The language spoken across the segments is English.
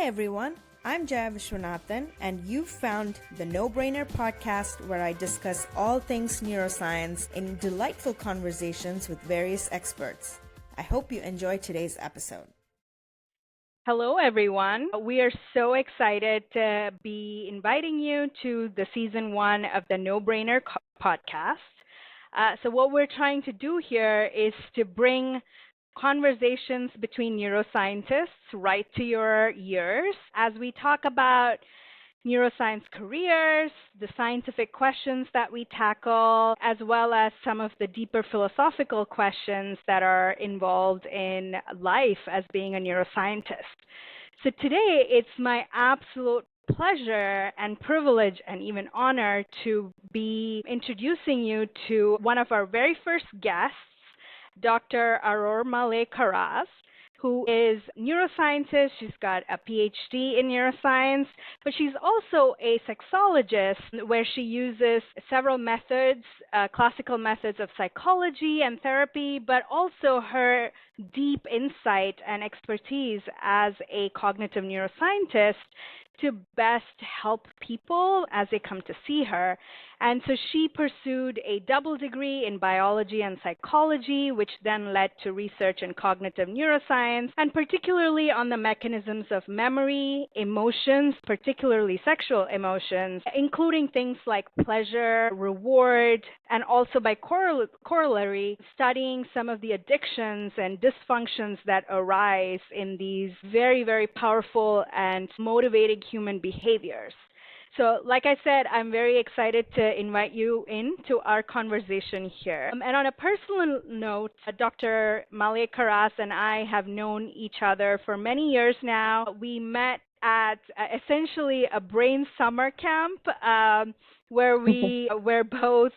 Hi everyone, I'm Jaya Vishwanathan and you've found the No Brainer podcast where I discuss all things neuroscience in delightful conversations with various experts. I hope you enjoy today's episode. Hello, everyone. We are so excited to be inviting you to the season 1 of the No Brainer podcast. So what we're trying to do here is to bring conversations between neuroscientists right to your ears as we talk about neuroscience careers, the scientific questions that we tackle, as well as some of the deeper philosophical questions that are involved in life as being a neuroscientist. So today, it's my absolute pleasure and privilege and even honor to be introducing you to one of our very first guests, Dr. Aurore Malet-Karas, who is a neuroscientist. She's got a PhD in neuroscience, but she's also a sexologist where she uses several methods, classical methods of psychology and therapy, but also her deep insight and expertise as a cognitive neuroscientist to best help people as they come to see her. And so she pursued a double degree in biology and psychology, which then led to research in cognitive neuroscience, and particularly on the mechanisms of memory, emotions, particularly sexual emotions, including things like pleasure, reward, and also by corollary, studying some of the addictions and dysfunctions that arise in these very, very powerful and motivating human behaviors. So, like I said, I'm very excited to invite you into our conversation here. And on a personal note, Dr. Malet-Karas and I have known each other for many years now. We met at essentially a brain summer camp where we were both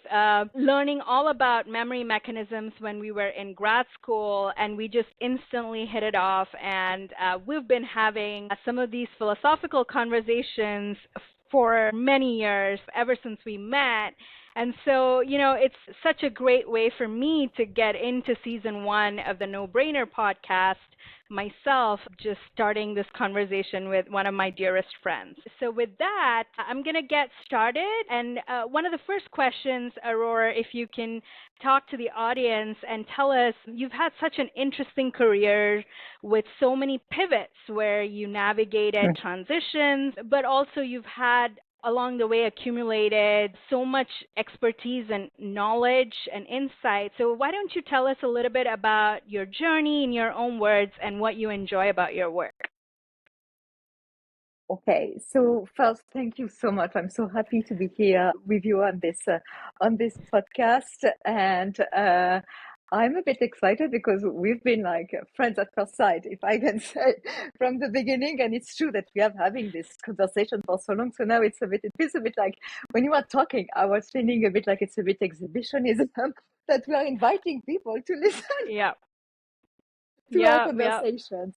learning all about memory mechanisms when we were in grad school, and we just instantly hit it off. And we've been having some of these philosophical conversations for many years, ever since we met. And so, it's such a great way for me to get into season 1 of the No Brainer podcast myself, just starting this conversation with one of my dearest friends. So with that, I'm going to get started. And one of the first questions, Aurore, if you can talk to the audience and tell us, you've had such an interesting career with so many pivots where you navigated transitions, but also you've had along the way accumulated so much expertise and knowledge and insight. So why don't you tell us a little bit about your journey in your own words and what you enjoy about your work? Okay, so first, thank you so much. I'm so happy to be here with you on this podcast, and I'm a bit excited because we've been like friends at first sight, if I can say, from the beginning. And it's true that we are having this conversation for so long. So now it feels a bit like when you are talking, I was feeling a bit like it's a bit exhibitionism that we are inviting people to listen. To our conversations.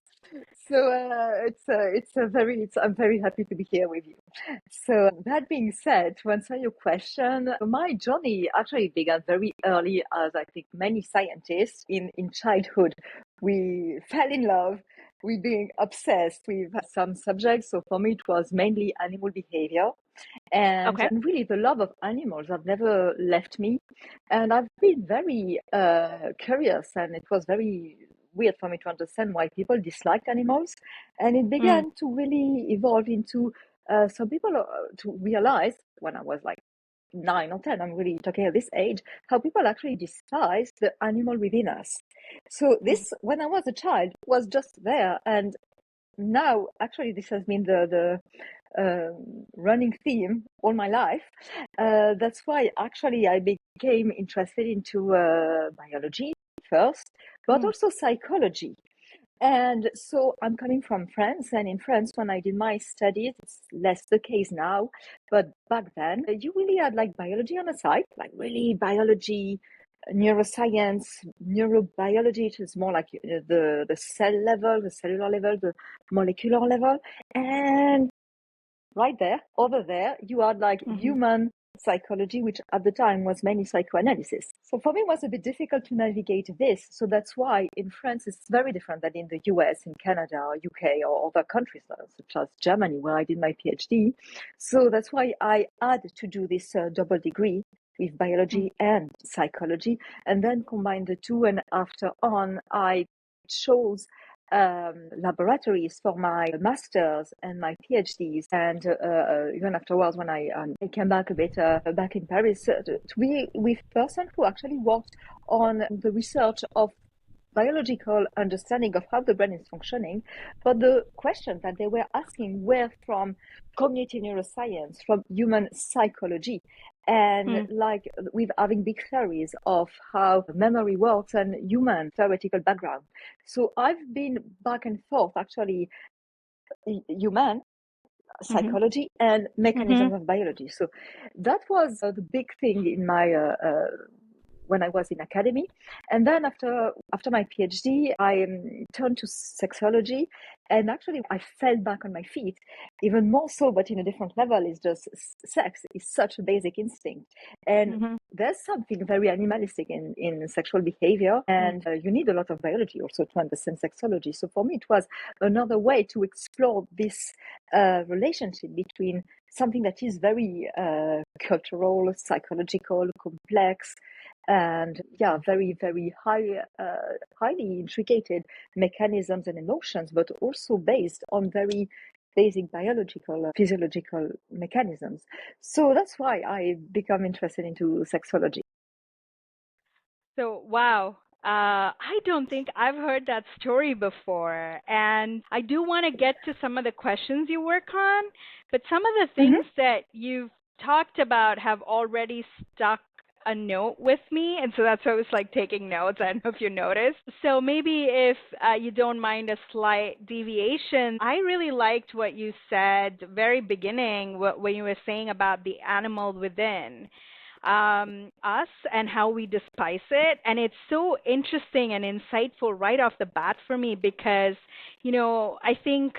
So I'm very happy to be here with you. So that being said, to answer your question, my journey actually began very early, as I think many scientists in childhood. We fell in love with being obsessed with some subjects. So for me, it was mainly animal behavior. And really, the love of animals have never left me. And I've been very curious, and it was very weird for me to understand why people dislike animals. And it began to really evolve into some people to realize when I was like 9 or 10, I'm really talking at this age, how people actually despise the animal within us. So this, when I was a child, was just there. And now, actually, this has been the running theme all my life. That's why actually I became interested into biology first, but also psychology. And so I'm coming from France, and in France, when I did my studies, it's less the case now, but back then, you really had like biology on the side, like really biology, neuroscience, neurobiology, which is more like the cell level, the cellular level, the molecular level. And right there, over there, you had like human psychology, which at the time was mainly psychoanalysis. So for me, it was a bit difficult to navigate this. So that's why in France, it's very different than in the US, in Canada, or UK, or other countries such as Germany, where I did my PhD. So that's why I had to do this double degree with biology and psychology, and then combine the two. And after on, I chose laboratories for my masters and my PhDs, and even afterwards, when I came back a bit back in Paris, to be with person who actually worked on the research of biological understanding of how the brain is functioning, but the questions that they were asking were from cognitive neuroscience, from human psychology, and like with having big theories of how memory works and human theoretical background. So I've been back and forth, actually, human psychology and mechanisms of biology. So that was the big thing in my when I was in academy. And then after my PhD, I turned to sexology, and actually I fell back on my feet, even more so, but in a different level. Is just sex is such a basic instinct, and there's something very animalistic in sexual behavior, and you need a lot of biology also to understand sexology. So for me, it was another way to explore this relationship between something that is very cultural, psychological, complex, and very, very highly intricate mechanisms and emotions, but also based on very basic biological, physiological mechanisms. So that's why I become interested into sexology. So, wow. I don't think I've heard that story before. And I do want to get to some of the questions you work on, but some of the things that you've talked about have already stuck a note with me. And so that's why I was like taking notes. I don't know if you noticed. So maybe if you don't mind a slight deviation, I really liked what you said very beginning when you were saying about the animal within us and how we despise it. And it's so interesting and insightful right off the bat for me because, I think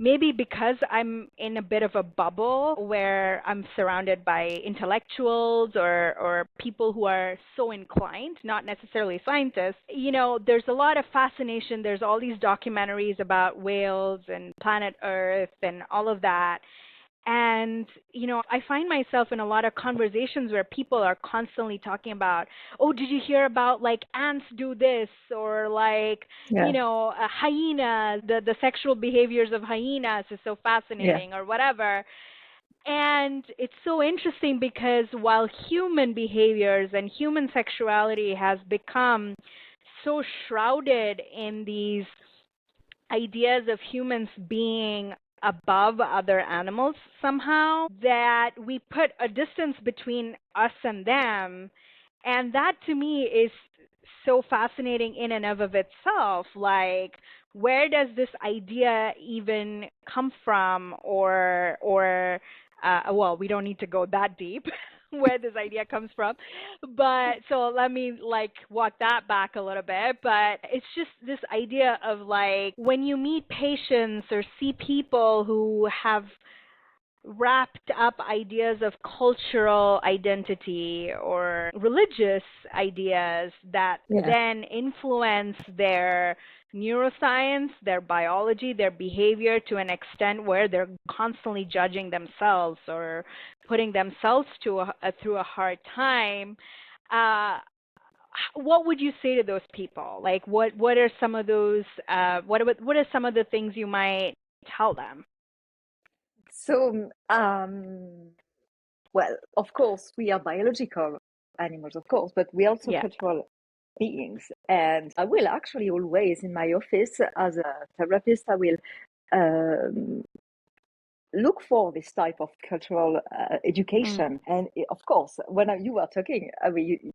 maybe because I'm in a bit of a bubble where I'm surrounded by intellectuals or people who are so inclined, not necessarily scientists, there's a lot of fascination. There's all these documentaries about whales and planet Earth and all of that. And, I find myself in a lot of conversations where people are constantly talking about, oh, did you hear about like ants do this? Or like, a hyena, the sexual behaviors of hyenas is so fascinating or whatever. And it's so interesting because while human behaviors and human sexuality has become so shrouded in these ideas of humans being above other animals somehow, that we put a distance between us and them. And that to me is so fascinating in and of itself. Like, where does this idea even come from? Well, we don't need to go that deep where this idea comes from. But so let me like walk that back a little bit. But it's just this idea of like when you meet patients or see people who have wrapped up ideas of cultural identity or religious ideas that then influence their neuroscience, their biology, their behavior to an extent where they're constantly judging themselves or putting themselves through a hard time. What would you say to those people? Like, what are some of those? What are some of the things you might tell them? So, well, of course, we are biological animals, of course, but we are also cultural beings. And I will actually always, in my office as a therapist, I will look for this type of cultural education. And of course, when you were talking,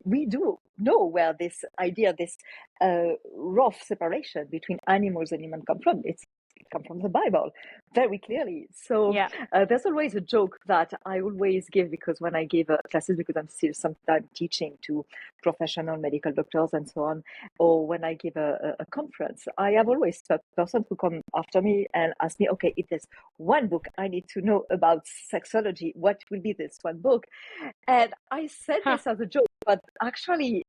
we do know where this idea, this rough separation between animals and humans come from. It's come from the Bible, very clearly. So Yeah. there's always a joke that I always give, because when I give classes, because I'm still sometimes teaching to professional medical doctors and so on, or when I give a conference, I have always a person who come after me and ask me, okay, if there's one book I need to know about sexology, what will be this one book? And I said Huh. this as a joke, but actually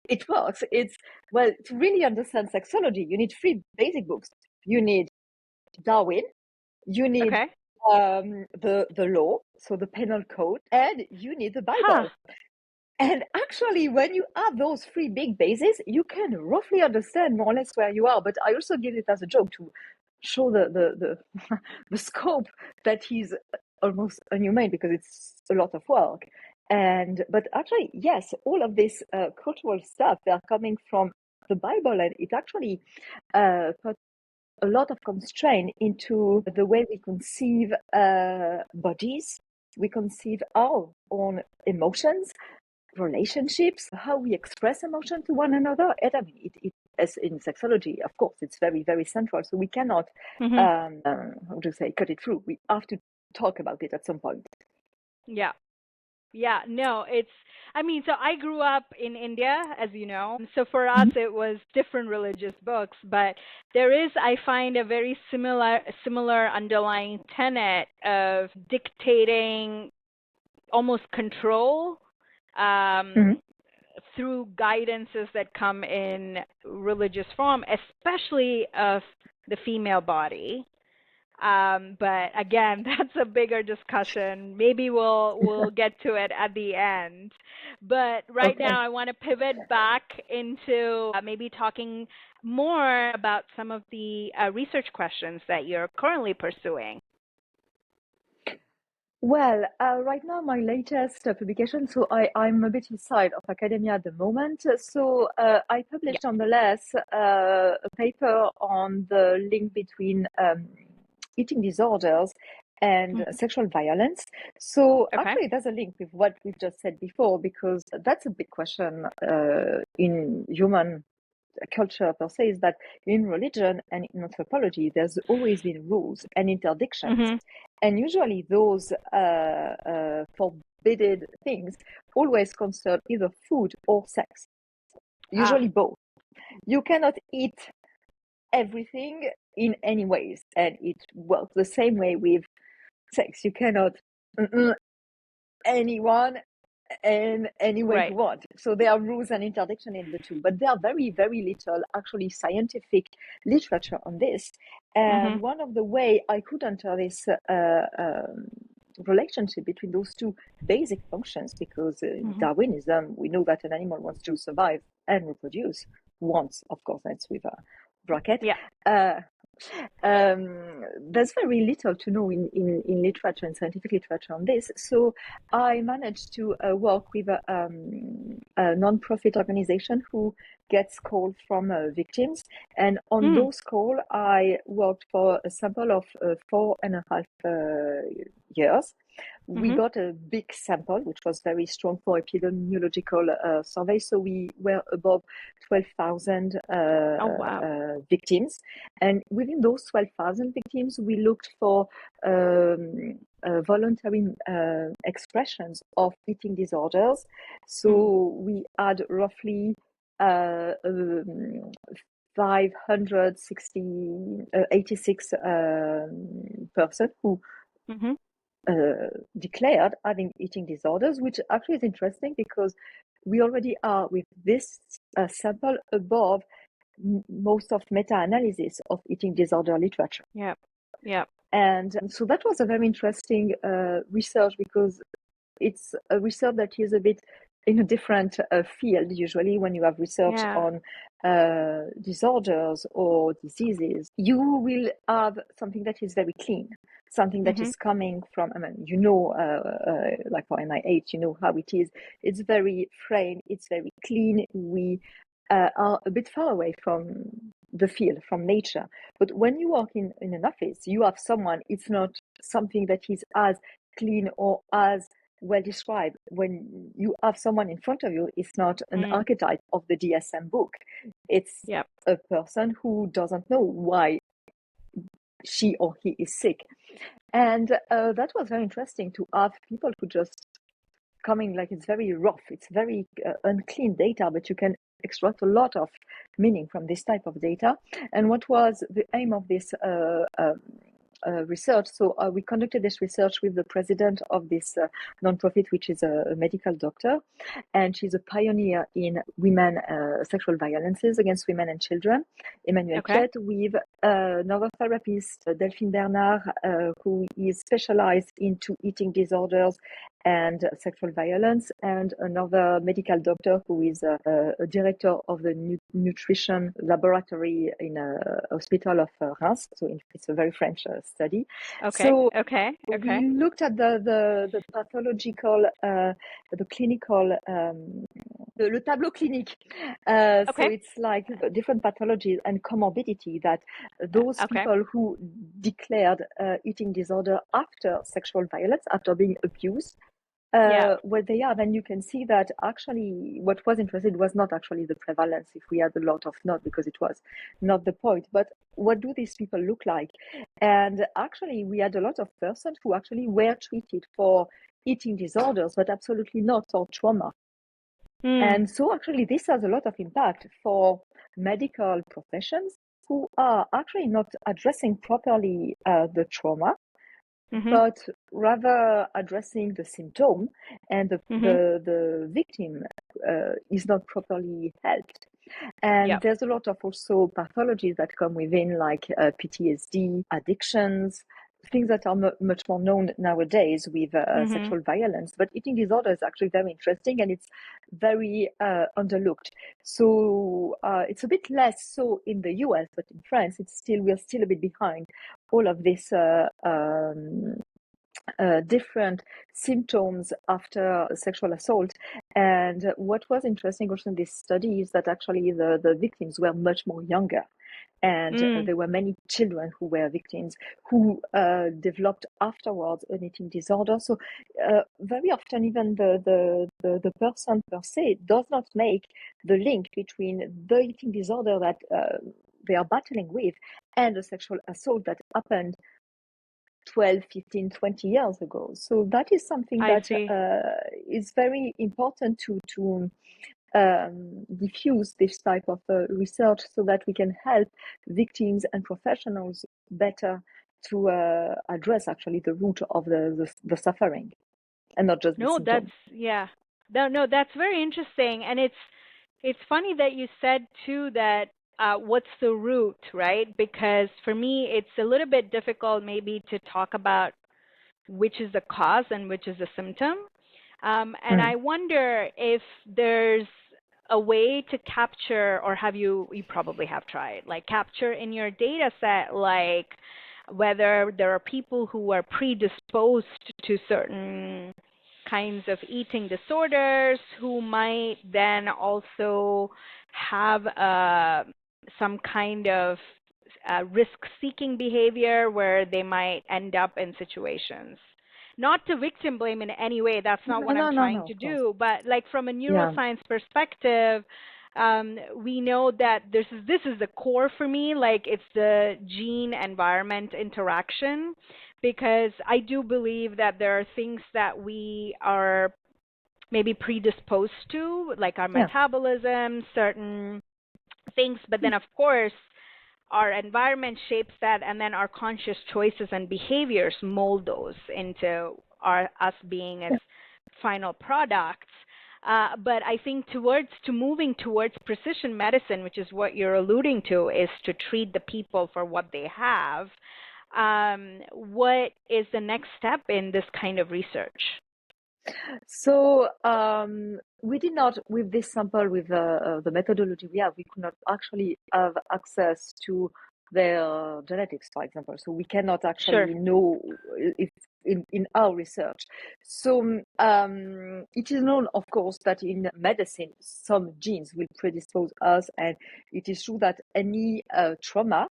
it works. It's, well, to really understand sexology, you need three basic books. You need Darwin, you need Okay. the law, so the penal code, and you need the Huh. Bible. And actually, when you have those three big bases, you can roughly understand more or less where you are. But I also give it as a joke to show the the scope that is almost inhumane, because it's a lot of work. And but actually, yes, all of this cultural stuff, they are coming from the Bible, and it actually put a lot of constraint into the way we conceive bodies, we conceive our own emotions, relationships, how we express emotion to one another. And I mean, as in sexology, of course, it's very, very central. So we cannot, Mm-hmm. how to say, cut it through. We have to talk about it at some point. Yeah. Yeah, no, I mean, so I grew up in India, as you know. So for us, it was different religious books, but there is, I find, a very similar underlying tenet of dictating almost control Mm-hmm. through guidances that come in religious form, especially of the female body. But again, that's a bigger discussion. Maybe we'll get to it at the end. But right Okay. now, I want to pivot back into maybe talking more about some of the research questions that you're currently pursuing. Well, right now, my latest publication, so I'm a bit inside of academia at the moment. So I Yeah. published nonetheless a paper on the link between eating disorders and Mhm. sexual violence. So Okay. actually, there's a link with what we've just said before, because that's a big question in human culture per se, is that in religion and in anthropology, there's always been rules and interdictions. Mhm. And usually those forbidden things always concern either food or sex, Ah. usually both. You cannot eat everything in any ways, and it works the same way with sex. You cannot anyone in any way you Right. want. So there are rules and interdiction in the two, but there are very, very little actually scientific literature on this. And Mhm. one of the way I could enter this relationship between those two basic functions, because in Mhm. Darwinism, we know that an animal wants to survive and reproduce. Once, of course, that's with a bracket. Yeah. Uh, there's very little to know in literature and scientific literature on this. So I managed to work with a non-profit organization who gets calls from victims. And on Mm. those calls, I worked for a sample of 4.5 years. We Mhm. got a big sample, which was very strong for epidemiological survey. So we were above 12,000 Oh wow. victims. And within those 12,000 victims, we looked for voluntary expressions of eating disorders. Mm. So we had roughly 86 person who Mhm. declared having eating disorders, which actually is interesting because we already are with this sample above most of meta-analysis of eating disorder literature. Yeah. Yeah. And so that was a very interesting research, because it's a research that is a bit in a different field. Usually when you have research Yeah. on disorders or diseases, you will have something that is very clean, something that Mhm. is coming from, I mean, like for NIH, you know how it is. It's very framed, it's very clean. We are a bit far away from the field, from nature. But when you work in an office, you have someone, it's not something that is as clean or as well described. When you have someone in front of you, it's not an Mm. archetype of the DSM book. It's Yep. a person who doesn't know why she or he is sick. And that was very interesting to have people who just coming, like, it's very rough, it's very unclean data, but you can extract a lot of meaning from this type of data. And what was the aim of this research? So we conducted this research with the president of this nonprofit, which is a medical doctor, and she's a pioneer in women sexual violences against women and children, Emmanuel Chet, with another therapist, Delphine Bernard, who is specialized into eating disorders and sexual violence, and another medical doctor who is a director of the nutrition laboratory in a hospital of Reims. So it's a very French study. So we looked at the pathological, the clinical, le tableau clinique. So it's like different pathologies and comorbidity that those people who declared eating disorder after sexual violence, after being abused, what they have. And you can see that actually what was interesting was not actually the prevalence, if we had a lot of not, because it was not the point, but what do these people look like? And actually we had a lot of persons who actually were treated for eating disorders, but absolutely not for trauma. And so actually this has a lot of impact for medical professions who are actually not addressing properly the trauma, but rather addressing the symptom, and the victim is not properly helped. And there's a lot of also pathologies that come within, like PTSD, addictions, things that are much more known nowadays with sexual violence. But eating disorder is actually very interesting, and it's very underlooked. So it's a bit less so in the US, but in France, we're still a bit behind all of this different symptoms after sexual assault. And what was interesting also in this study is that actually the victims were much more younger. And there were many children who were victims who developed afterwards an eating disorder. So very often even the person per se does not make the link between the eating disorder that they are battling with and the sexual assault that happened 12, 15, 20 years ago. So that is something that is very important to diffuse this type of research, so that we can help victims and professionals better to address actually the root of the suffering, and not just the symptom. That's very interesting. And it's funny that you said too that what's the root, right? Because for me, it's a little bit difficult maybe to talk about which is the cause and which is the symptom. And I wonder if there's a way to capture, or you probably have tried, like capture in your data set, like whether there are people who are predisposed to certain kinds of eating disorders who might then also have some kind of risk-seeking behavior where they might end up in situations. Not to victim blame in any way, that's not what I'm trying to do, but like from a neuroscience perspective, we know that this is the core for me, like it's the gene-environment interaction, because I do believe that there are things that we are maybe predisposed to, like our metabolism, certain things, but then of course our environment shapes that, and then our conscious choices and behaviors mold those into us being as final products. But I think moving towards precision medicine, which is what you're alluding to, is to treat the people for what they have. What is the next step in this kind of research? So we did not, with this sample, with the methodology we have, we could not actually have access to their genetics, for example. So we cannot actually know if in our research. So it is known, of course, that in medicine, some genes will predispose us, and it is true that any trauma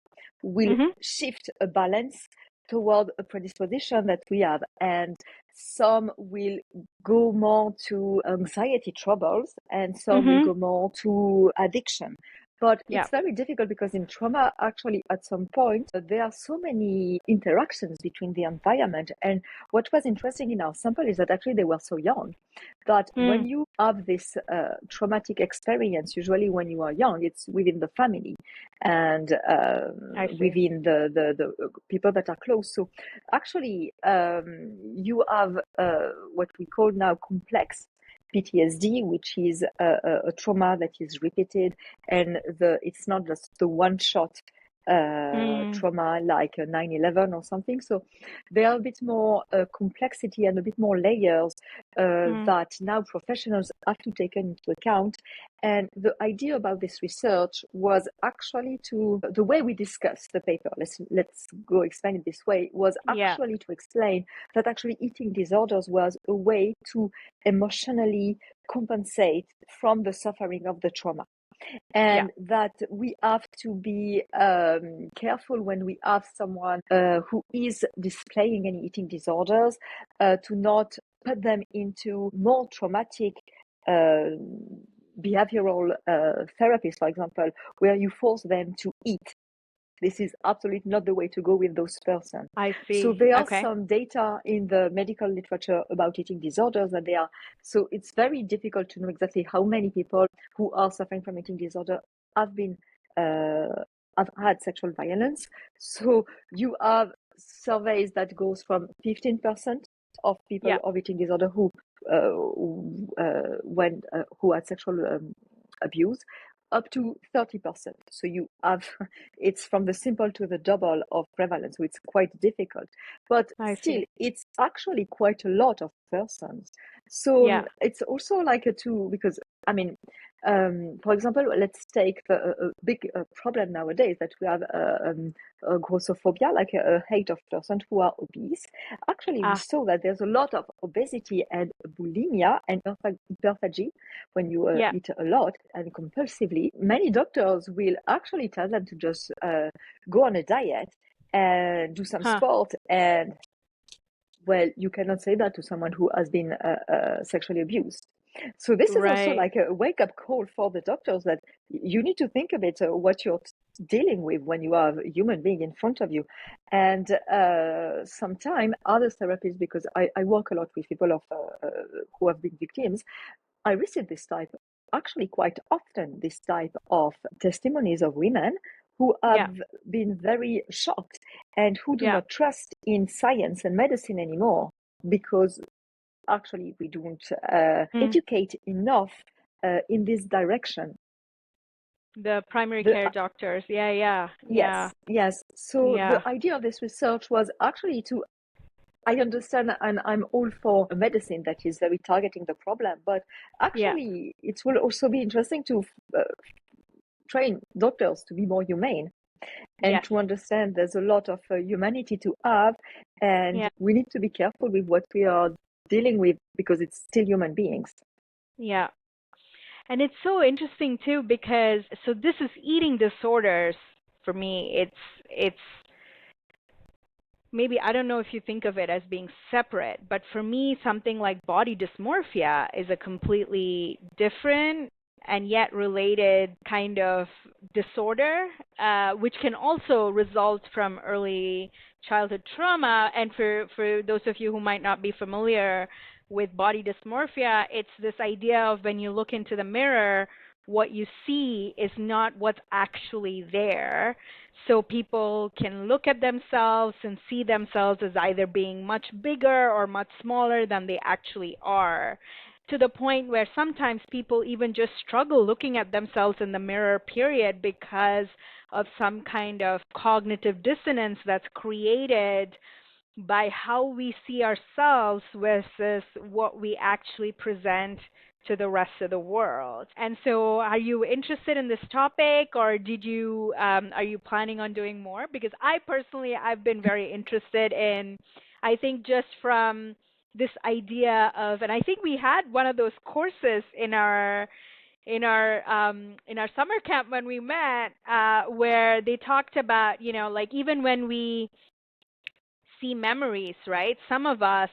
will shift a balance toward a predisposition that we have, and some will go more to anxiety troubles, and some will go more to addiction. But Yeah. it's very difficult because in trauma, actually, at some point, there are so many interactions between the environment. And what was interesting in our sample is that actually they were so young that when you have this traumatic experience, usually when you are young, it's within the family and within the people that are close. So actually, you have what we call now complex PTSD, which is a trauma that is repeated, and it's not just the one shot trauma like 9/11 or something. So there are a bit more complexity and a bit more layers that now professionals have to take into account. And the idea about this research was actually the way we discussed the paper, let's go explain it this way, was actually to explain that actually eating disorders was a way to emotionally compensate from the suffering of the trauma. And that we have to be careful when we have someone who is displaying any eating disorders to not put them into more traumatic behavioral therapies, for example, where you force them to eat. This is absolutely not the way to go with those persons. I see. So there are some data in the medical literature about eating disorders, and so it's very difficult to know exactly how many people who are suffering from eating disorder have been have had sexual violence. So you have surveys that goes from 15% of people of eating disorder who had sexual abuse, up to 30%. So you have, it's from the simple to the double of prevalence, so it's quite difficult. But still, it's actually quite a lot of persons. So it's also like a tool because, I mean, for example, let's take a big problem nowadays that we have grossophobia, like a hate of persons who are obese. Actually, we saw that there's a lot of obesity and bulimia and hyperphagy when you eat a lot and compulsively. Many doctors will actually tell them to just go on a diet and do some sport. And well, you cannot say that to someone who has been sexually abused. So this is also like a wake-up call for the doctors that you need to think a bit what you're dealing with when you have a human being in front of you. And sometimes other therapies, because I work a lot with people who have been victims, I receive actually quite often, this type of testimonies of women who have been very shocked and who do not trust in science and medicine anymore because actually we don't educate enough in this direction. The primary care doctors. Yes. So the idea of this research was actually I understand and I'm all for a medicine that is very targeting the problem, but actually it will also be interesting to train doctors to be more humane and to understand there's a lot of humanity to have, and we need to be careful with what we are dealing with because it's still human beings. Yeah. And it's so interesting too because so this is eating disorders for me. It's maybe I don't know if you think of it as being separate, but for me something like body dysmorphia is a completely different and yet related kind of disorder, which can also result from early childhood trauma. And for those of you who might not be familiar with body dysmorphia, it's this idea of when you look into the mirror, what you see is not what's actually there. So people can look at themselves and see themselves as either being much bigger or much smaller than they actually are, to the point where sometimes people even just struggle looking at themselves in the mirror, period, because of some kind of cognitive dissonance that's created by how we see ourselves versus what we actually present to the rest of the world. And so are you interested in this topic, or are you planning on doing more? Because I've been very interested in, I think just from this idea of, and I think we had one of those courses in our summer camp when we met, where they talked about, like even when we see memories, right? Some of us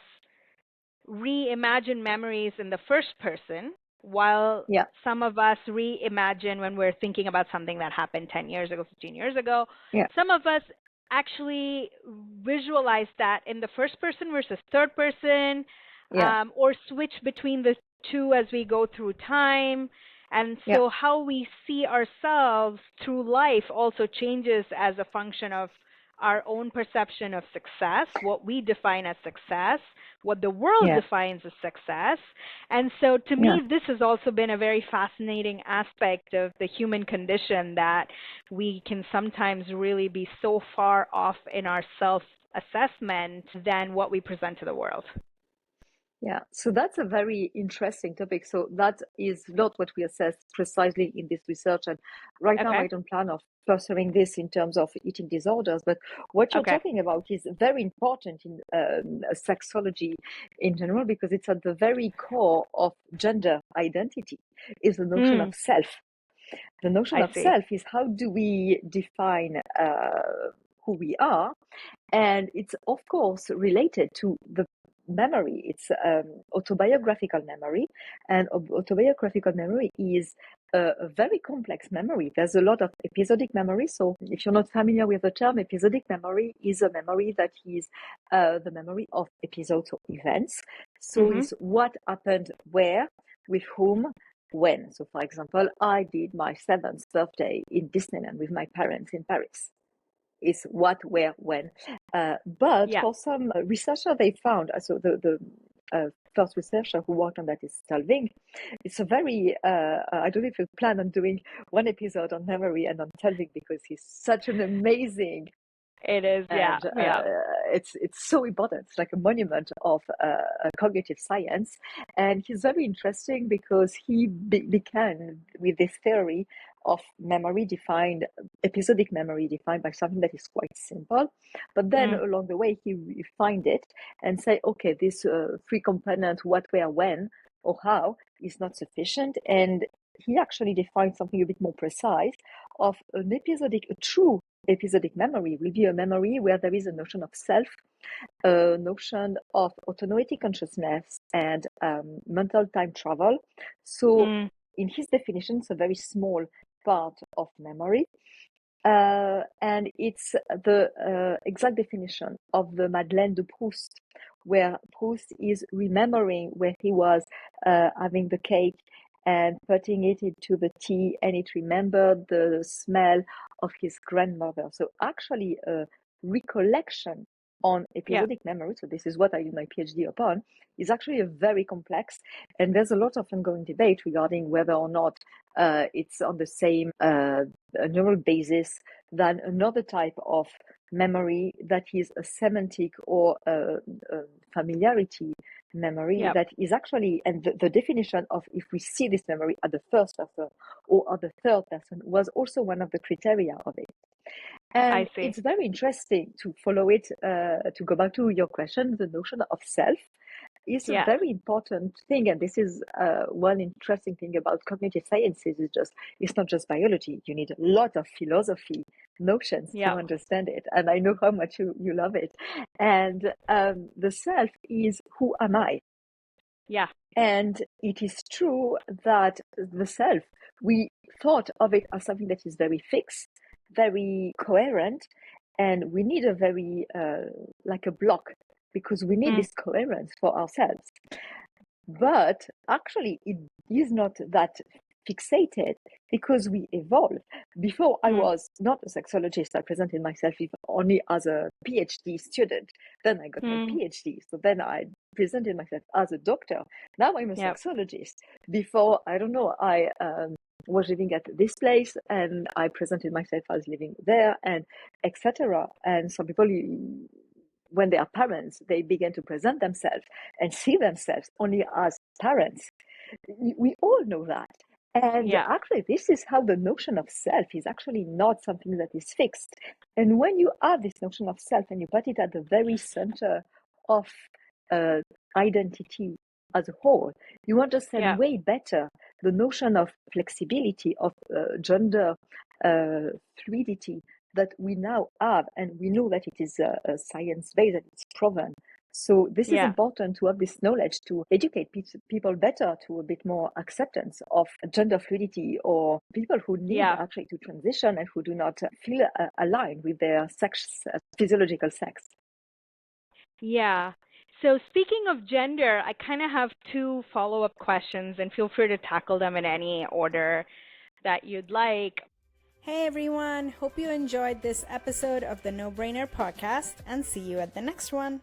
reimagine memories in the first person, while Yeah. some of us reimagine when we're thinking about something that happened 10 years ago, 15 years ago. Yeah. Some of us actually visualize that in the first person versus third person, Yeah. or switch between the two as we go through time. And Yeah. so how we see ourselves through life also changes as a function of our own perception of success, what we define as success, what the world Yeah. defines as success. And so to Yeah. me, this has also been a very fascinating aspect of the human condition, that we can sometimes really be so far off in our self-assessment than what we present to the world. Yeah, so that's a very interesting topic. So that is not what we assess precisely in this research. And right now, Okay. I don't plan of pursuing this in terms of eating disorders. But what you're Okay. talking about is very important in sexology in general, because it's at the very core of gender identity, is the notion of self. The notion I of see. self is how do we define who we are, and it's of course related to the memory. It's autobiographical memory, and autobiographical memory is a very complex memory. There's a lot of episodic memory. So if you're not familiar with the term, episodic memory is a memory that is the memory of episodes or events. So it's what happened where, with whom, when. So for example, I did my 7th birthday in Disneyland with my parents in Paris. Is what, where, when. But Yeah. for some researcher, they found, so the first researcher who worked on that is Talving. It's a very, I don't know if you plan on doing one episode on memory and on Talving, because he's such an amazing, It is. Yeah. and Yeah. it's so important. It's like a monument of cognitive science, and he's very interesting because he began with this theory of memory defined, episodic memory defined by something that is quite simple, but then along the way he refined it and say, okay, this 3 component, what, where, when, or how, is not sufficient, and he actually defined something a bit more precise of an episodic, a true episodic memory will be a memory where there is a notion of self, a notion of autonomatic consciousness, and mental time travel. So in his definition, it's a very small part of memory. And it's the exact definition of the Madeleine de Proust, where Proust is remembering where he was having the cake and putting it into the tea, and it remembered the smell of his grandmother. So actually, a recollection on episodic memory, so this is what I did my PhD upon, is actually a very complex, and there's a lot of ongoing debate regarding whether or not it's on the same neural basis than another type of memory that is a semantic or a familiarity memory that is actually, and the definition of if we see this memory at the first person or at the third person was also one of the criteria of it. And it's very interesting to follow it, to go back to your question, the notion of self is a very important thing. And this is one interesting thing about cognitive sciences, is just, it's not just biology. You need a lot of philosophy notions to understand it. And I know how much you love it. And the self is, who am I? Yeah. And it is true that the self, we thought of it as something that is very fixed, very coherent, and we need a very, like a block, because we need this coherence for ourselves. But actually, it is not that fixated, because we evolve. Before, I was not a sexologist. I presented myself only as a PhD student. Then I got my PhD. So then I presented myself as a doctor. Now I'm a sexologist. Before, I don't know, I was living at this place and I presented myself as living there, and etc. And some people, when they are parents, they begin to present themselves and see themselves only as parents. We all know that. And actually, this is how the notion of self is actually not something that is fixed. And when you have this notion of self and you put it at the very center of identity as a whole, you understand way better the notion of flexibility, of gender fluidity that we now have. And we know that it is science-based and it's proven So this is Yeah. important to have this knowledge to educate people better to a bit more acceptance of gender fluidity, or people who need Yeah. actually to transition and who do not feel aligned with their sex, physiological sex. Yeah. So speaking of gender, I kind of have two follow-up questions, and feel free to tackle them in any order that you'd like. Hey everyone, hope you enjoyed this episode of the No Brainer podcast and see you at the next one.